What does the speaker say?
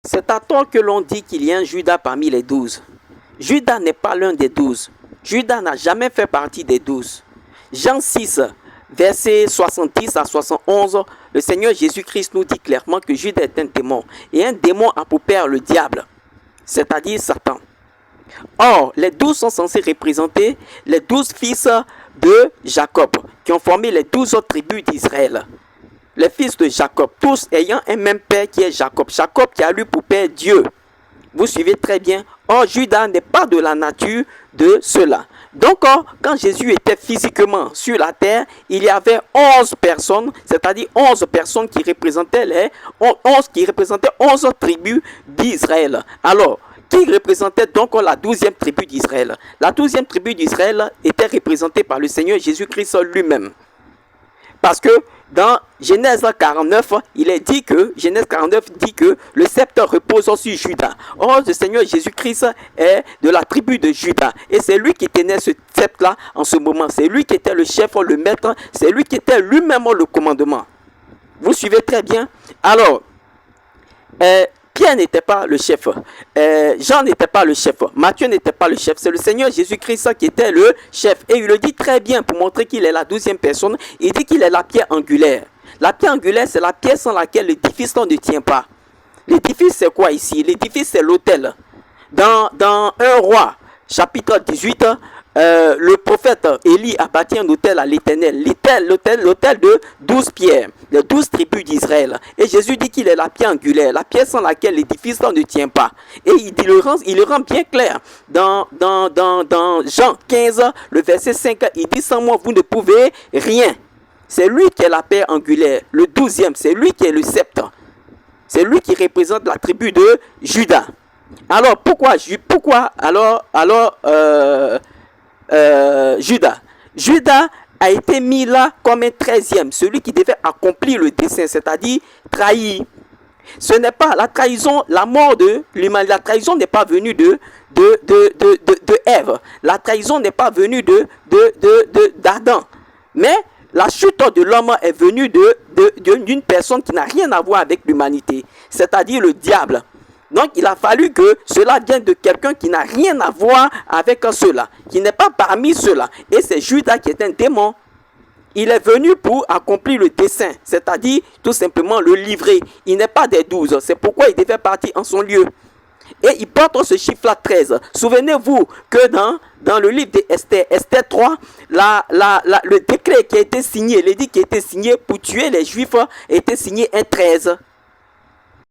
C'est à tort que l'on dit qu'il y a un Judas parmi les 12. Judas n'est pas l'un des 12. Judas n'a jamais fait partie des 12. Jean 6, versets 70 à 71, le Seigneur Jésus-Christ nous dit clairement que Judas est un démon. Et un démon a pour père le diable, c'est-à-dire Satan. Or, les 12 sont censés représenter les 12 fils de Jacob, qui ont formé les 12 autres tribus d'Israël. Les fils de Jacob, tous ayant un même père qui est Jacob. Jacob qui a eu pour père Dieu. Vous suivez très bien. Or, Judas n'est pas de la nature de cela. Donc, quand Jésus était physiquement sur la terre, il y avait 11 personnes, c'est-à-dire 11 personnes qui représentaient 11 tribus d'Israël. Alors, qui représentait donc la 12e tribu d'Israël? La 12e tribu d'Israël était représentée par le Seigneur Jésus-Christ lui-même. Parce que dans Genèse 49, Genèse 49 dit que le sceptre repose sur Judas. Or, le Seigneur Jésus-Christ est de la tribu de Judas. Et c'est lui qui tenait ce sceptre-là en ce moment. C'est lui qui était le chef, le maître. C'est lui qui était lui-même le commandement. Vous suivez très bien? Alors, Pierre n'était pas le chef, Jean n'était pas le chef, Matthieu n'était pas le chef, c'est le Seigneur Jésus-Christ qui était le chef. Et il le dit très bien pour montrer qu'il est la 12e personne, il dit qu'il est la pierre angulaire. La pierre angulaire, c'est la pierre sans laquelle l'édifice ne tient pas. L'édifice, c'est quoi ici? L'édifice, c'est l'autel. Dans 1 Roi, chapitre 18, le prophète Élie a bâti un autel à l'Éternel, l'autel de 12 pierres, les 12 tribus d'Israël. Et Jésus dit qu'il est la pierre angulaire, la pierre sans laquelle l'édifice ne tient pas. Et il le rend bien clair dans Jean 15, le verset 5, il dit: sans moi vous ne pouvez rien. C'est lui qui est la pierre angulaire, le 12e, c'est lui qui est le sceptre. C'est lui qui représente la tribu de Judas. Alors pourquoi Judas a été mis là comme un 13e, celui qui devait accomplir le dessein, c'est-à-dire trahir. Ce n'est pas la trahison, la mort de l'humanité. La trahison n'est pas venue de Ève. La trahison n'est pas venue d'Adam. Mais la chute de l'homme est venue d'une personne qui n'a rien à voir avec l'humanité, c'est-à-dire le diable. Donc, il a fallu que cela vienne de quelqu'un qui n'a rien à voir avec cela, qui n'est pas parmi ceux-là. Et c'est Judas qui est un démon. Il est venu pour accomplir le dessein, c'est-à-dire tout simplement le livrer. Il n'est pas des 12, c'est pourquoi il devait partir en son lieu. Et il porte ce chiffre-là 13. Souvenez-vous que dans le livre d'Esther, Esther 3, le décret qui a été signé, l'édit qui a été signé pour tuer les Juifs a été signé un 13.